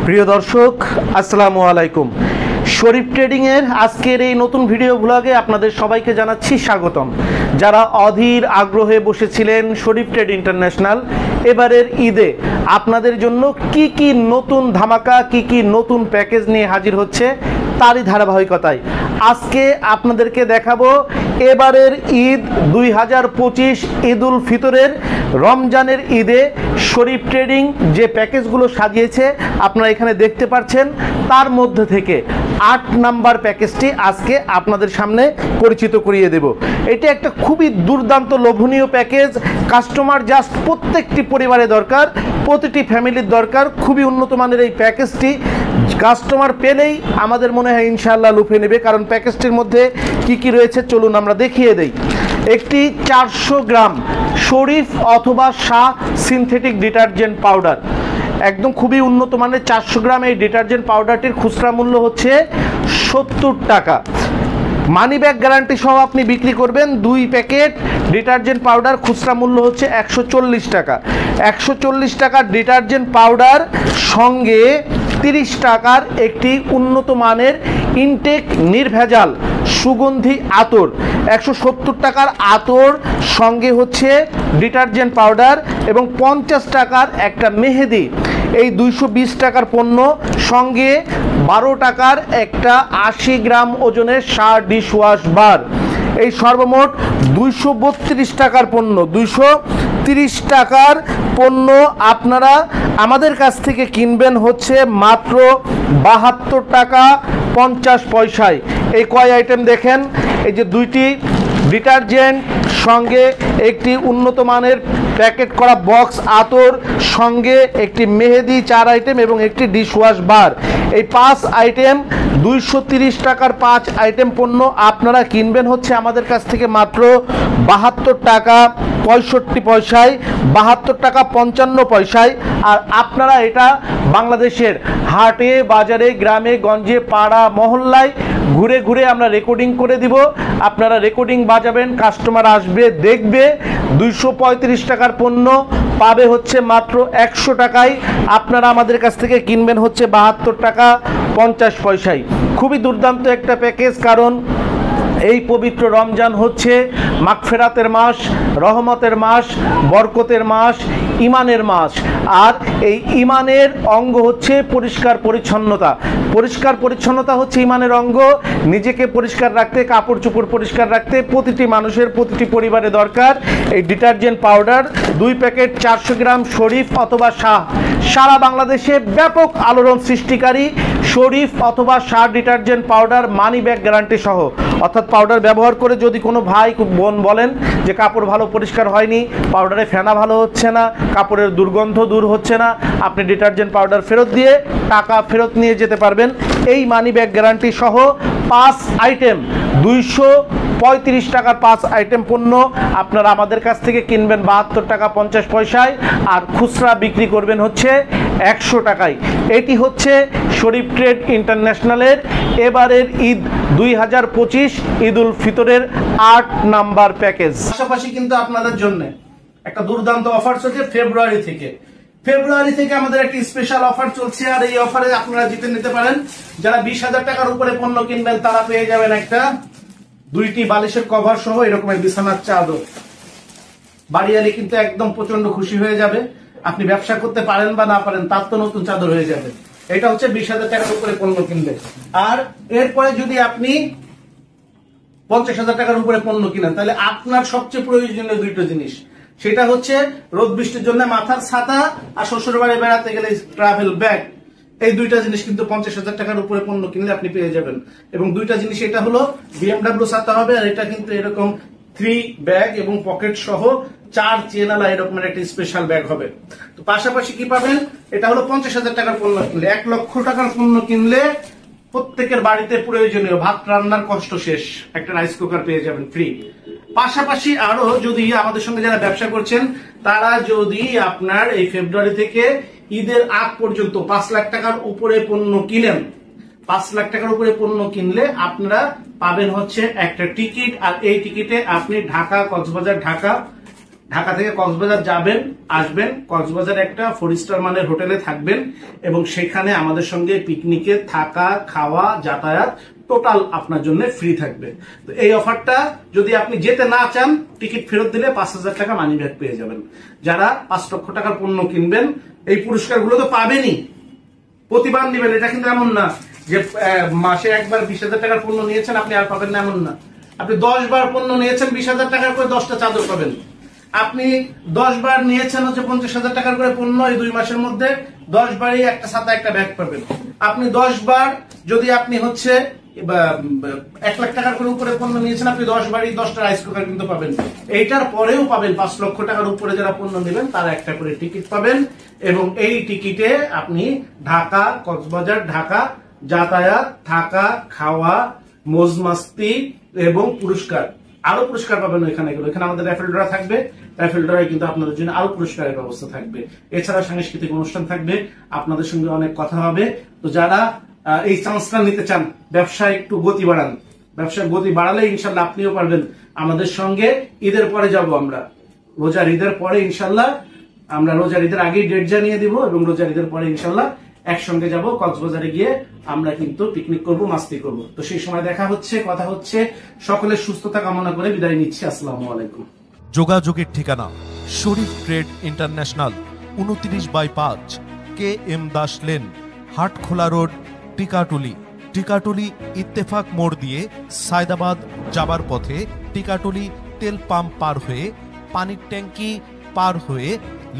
প্রিয় দর্শক আসসালামু আলাইকুম। শরীফ ট্রেডিং এর আজকের এই নতুন ভিডিও ব্লগে আপনাদের সবাইকে জানাচ্ছি স্বাগতম। যারা অধীর আগ্রহে বসেছিলেন শরীফ ট্রেড ইন্টারন্যাশনাল এবারের ঈদে আপনাদের জন্য কি কি নতুন ধামাকা, কি কি নতুন প্যাকেজ নিয়ে হাজির হচ্ছে তারই ধারাবাহিকতায় আজকে আপনাদেরকে দেখাবো এবারের ঈদ 2025 ঈদ উল ফিতরের রমজানের ঈদে শরীফ ট্রেডিং যে প্যাকেজগুলো সাজিয়েছে আপনারা এখানে দেখতে পাচ্ছেন, তার মধ্যে থেকে 8 নাম্বার প্যাকেজটি আজকে আপনাদের সামনে পরিচিত করিয়ে দেব। এটা একটা খুবই দুর্দান্ত লোভনীয় প্যাকেজ, কাস্টমার জাস্ট প্রত্যেকটি পরিবারে দরকার, প্রতিটি ফ্যামিলির দরকার। খুবই উন্নত মানের এই প্যাকেজটি কাস্টমার পেলেই আমাদের মনে হয় ইনশাআল্লাহ লুফে নেবে, কারণ প্যাকেজটির মধ্যে কি কি রয়েছে চলুন আমরা দেখিয়ে দেই। একটি 400 গ্রাম শরীফ অথবা শাহ সিনথেটিক ডিটারজেন্ট পাউডার, একদম খুবই উন্নত মানের 400 গ্রাম এই ডিটারজেন্ট পাউডারটির খুচরা মূল্য হচ্ছে 70 টাকা। মানি ব্যাক গ্যারান্টি সহ আপনি বিক্রি করবেন। 2 প্যাকেট ডিটারজেন্ট পাউডার খুচরা মূল্য হচ্ছে 140 টাকা। 140 টাকার ডিটারজেন্ট পাউডার সঙ্গে 30 টাকার একটি উন্নত মানের ইনটেক নির্ভেজাল সুগন্ধি আতর, 170 টাকার আতর সঙ্গে হচ্ছে ডিটারজেন্ট পাউডার এবং 50 টাকার একটা মেহেদি, এই 220 টাকার পণ্য সঙ্গে 12 টাকার একটা 80 গ্রাম ওজনের শাহ ডিশওয়াশ বার। এই সর্বমোট 232 টাকার পণ্য, 230 টাকার পণ্য আপনারা আমাদের কাছ থেকে কিনবেন হচ্ছে মাত্র 72 টাকা 50 পয়সায়। এই কয় আইটেম দেখেন, এই যে 2টি ডিটারজেন্ট সঙ্গে একটি উন্নত মানের প্যাকেট করা বক্স আতর সঙ্গে একটি মেহেদি 4 আইটেম এবং একটি ডিশওয়াশ বার, এই 5 আইটেম 230 টাকার 5 আইটেম পণ্য আপনারা কিনবেন হচ্ছে আমাদের কাছ থেকে মাত্র 72 টাকা 65 পয়সায়, 72 টাকা 55 পয়সায়। আর আপনারা এটা বাংলাদেশের হাটে বাজারে গ্রামে গঞ্জে পাড়া মহল্লায় ঘুরে ঘুরে আমরা রেকর্ডিং করে দিব, আপনারা রেকর্ডিং বাজাবেন, কাস্টমার আসবে দেখবে। 235 টাকার পণ্য পাবে হচ্ছে মাত্র 100 টাকায়, আপনারা আমাদের কাছ থেকে কিনবেন হচ্ছে 72 টাকা 50 পয়সায়। খুবই দুর্দান্ত একটা প্যাকেজ, কারণ এই পবিত্র রমজান হচ্ছে মাগফিরাতের মাস, রহমতের মাস, বরকতের মাস, ইমানের মাস। আর এই ইমানের অঙ্গ হচ্ছে পরিষ্কার পরিচ্ছন্নতা। পরিষ্কার পরিচ্ছন্নতা হচ্ছে ইমানের অঙ্গ। নিজেকে পরিষ্কার রাখতে, কাপড় চোপড় পরিষ্কার রাখতে প্রতিটি মানুষের, প্রতিটি পরিবারে দরকার এই ডিটারজেন্ট পাউডার। 2 প্যাকেট 400 গ্রাম শরীফ অথবা শাহ, সারা বাংলাদেশে ব্যাপক আলোড়ন সৃষ্টিকারী শরীফ অথবা Shah detergent powder money back guarantee সহ। অর্থাৎ পাউডার ব্যবহার করে যদি কোনো ভাই বোন বলেন যে কাপড় ভালো পরিষ্কার হয়নি, পাউডারে ফেনা ভালো হচ্ছে না, কাপড়ের দুর্গন্ধ দূর হচ্ছে না, আপনি ডিটারজেন্ট পাউডার ফেরত দিয়ে টাকা ফেরত নিয়ে যেতে পারবেন এই মানি ব্যাক গ্যারান্টি সহ। 5 আইটেম 235 টাকার 5 আইটেম পণ্য আপনারা আমাদের কাছ থেকে কিনবেন 72 টাকা 50 পয়সায়, আর খুচরা বিক্রি করবেন হচ্ছে 100 টাকায়। এটি হচ্ছে শরীফ ট্রেড ইন্টারন্যাশনালের এবারের ঈদ 2025 ঈদ উল ফিতরের 8 নাম্বার প্যাকেজ। পাশাপাশি কিন্তু আপনাদের জন্য একটা দুর্দান্ত অফার চলছে ফেব্রুয়ারি থেকে আমাদের একটি স্পেশাল অফার চলছে, আর এই অফারে আপনারা জিতে নিতে পারেন। যারা 20,000 টাকার উপরে পণ্য কিনবেন তারা পেয়ে যাবেন একটা 2টি বালিশের কভার সহ এরকমের বিছানার চাদর। বাড়িয়ালি কিন্তু একদম প্রচন্ড খুশি হয়ে যাবে। আপনি ব্যবসা করতে পারেন বা না পারেন, তার তো নতুন চাদর হয়ে যাবে। এটা হচ্ছে 20,000 টাকার উপরে পণ্য কিনবে। আর এরপরে যদি আপনি 50,000 টাকার উপরে পণ্য কিনেন, তাহলে আপনার সবচেয়ে প্রয়োজনীয় 2টো জিনিস, সেটা হচ্ছে রোদ বৃষ্টির জন্য মাথার ছাতা আর শ্বশুর বাড়ি বেড়াতে গেলে ট্রাভেল ব্যাগ। এই 2টা জিনিস কিন্তু 50,000 টাকার উপরে পণ্য কিনলে আপনি পেয়ে যাবেন। এবং 2টা জিনিস, এটা হলো BMW ছাতা হবে, আর এটা কিন্তু এরকম 3 ব্যাগ এবং পকেট সহ 4 চেনালা এরকমের একটি স্পেশাল ব্যাগ হবে। তো পাশাপাশি কি পাবেন, এটা হলো 50,000 টাকার পণ্য কিনলে, 1 লক্ষ টাকার পণ্য কিনলে প্রত্যেকের বাড়িতে প্রয়োজনীয় ভাত রান্নার কষ্ট শেষ একটা রাইস কুকার পেয়ে যাবেন ফ্রি। পাশাপাশি আরো যদি আমাদের সঙ্গে যারা ব্যবসা করছেন তারা যদি আপনার এই ফেব্রুয়ারি থেকে ঈদের আগ পর্যন্ত 5 লাখ টাকার উপরে পণ্য কিনেন, 5 লাখ টাকার উপরে পণ্য কিনলে আপনারা পাবেন হচ্ছে একটা টিকিট। আর এই টিকিটে আপনি ঢাকা, কক্সবাজার, ঢাকা ঢাকা থেকে কক্সবাজার যাবেন, আসবেন, কক্সবাজারে একটা 4 স্টার মানের হোটেলে থাকবেন এবং সেখানে আমাদের সঙ্গে পিকনিকে থাকা, খাওয়া, যাতায়াত টোটাল আপনার জন্য ফ্রি থাকবে। তো এই অফারটা যদি আপনি যেতে না চান, টিকিট ফেরত দিলে 5,000 টাকা মানি ব্যাক পেয়ে যাবেন। যারা 5 লক্ষ টাকার পণ্য কিনবেন এই পুরস্কারগুলো তো পাবেনই, প্রতিবার নেবেন। এটা কিন্তু এমন না যে মাসে একবার 20,000 টাকার পণ্য নিয়েছেন আপনি আর পাবেন না, এমন না। আপনি 10 বার পণ্য নিয়েছেন 20,000 টাকার করে 10টা চাদর পাবেন। আপনি 10 বার নিয়েছেন হচ্ছে 50,000 টাকার করে পণ্য, এই 2 মাসের মধ্যে 10 বারই একটা ছাতা, একটা ব্যাগ পাবেন। আপনি 10 বার যদি আপনি হচ্ছে 1 লাখ টাকার করে উপরে পণ্য নিয়েছেন, আপনি 10 বারই 10টা রাইস কুকার কিন্তু পাবেন। এইটার পরেও পাবেন 5 লক্ষ টাকার উপরে যারা পণ্য নেবেন তারা একটা করে টিকিট পাবেন এবং এই টিকিটে আপনি ঢাকা, কক্সবাজার, ঢাকা যাতায়াত, থাকা, খাওয়া, মौज মাস্তি এবং পুরস্কার, আরো পুরস্কার পাবেন। এখানে আমাদের রাইফেল ড্র থাকবে, রাইফেল ড্রয়ে কিন্তু আপনাদের জন্য আরো পুরস্কারের ব্যবস্থা থাকবে। এছাড়া সাংস্কৃতিক অনুষ্ঠান থাকবে, আপনাদের সঙ্গে অনেক কথা হবে। তো যারা এই চান্সটা নিতে চান, ব্যবসায় একটু গতি বাড়ান, ব্যবসার গতি বাড়ালে ইনশাল্লাহ আপনিও পারবেন। আমাদের সঙ্গে ঈদের পরে যাব আমরা, রোজার ঈদের পরে ইনশাল্লাহ, আমরা রোজার ঈদের আগেই ডেট জানিয়ে দিব এবং রোজার ঈদের পরে ইনশাল্লাহ একসঙ্গে যাব কক্সবাজারে গিয়ে আমরা কিন্তু পিকনিক করব, মাস্তি করব। তো সেই সময় দেখা হচ্ছে, কথা হচ্ছে। সকলের সুস্থতা কামনা করে বিদায় নিচ্ছি। আসসালামু আলাইকুম। যোগাযোগের ঠিকানা Sharif trade international, 29/5 KM Das lane, Hatkhola road, Tikatuli. Tikatuli Ittefaq মোড় দিয়ে সায়দাবাদ যাবার পথে টিকাটুলি তেল পাম্প পার হয়ে, পানির ট্যাঙ্কি পার হয়ে,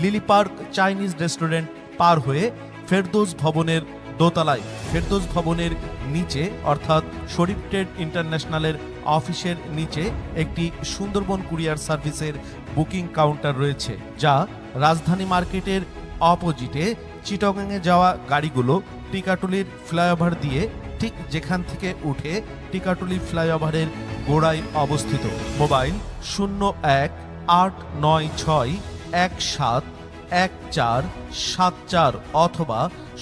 লিলি পার্ক চাইনিজ রেস্টুরেন্ট পার হয়ে ফেরদৌস ভবনের দোতলায়, ফেরদৌস ভবনের নিচে অর্থাৎ শরীফ ট্রেড ইন্টারন্যাশনালের অফিসের নিচে একটি সুন্দরবন কুরিয়ার সার্ভিসের বুকিং কাউন্টার রয়েছে, যা রাজধানী মার্কেটের অপোজিটে চিটাগাংয়ে যাওয়া গাড়িগুলো টিকাটুলির ফ্লাইওভার দিয়ে ঠিক যেখান থেকে উঠে টিকাটুলি ফ্লাইওভারের গোড়ায় অবস্থিত। মোবাইল 0189171474 অথবা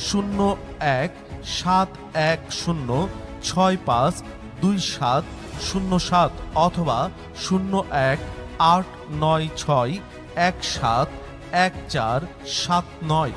017110652707 অথবা 018961714149।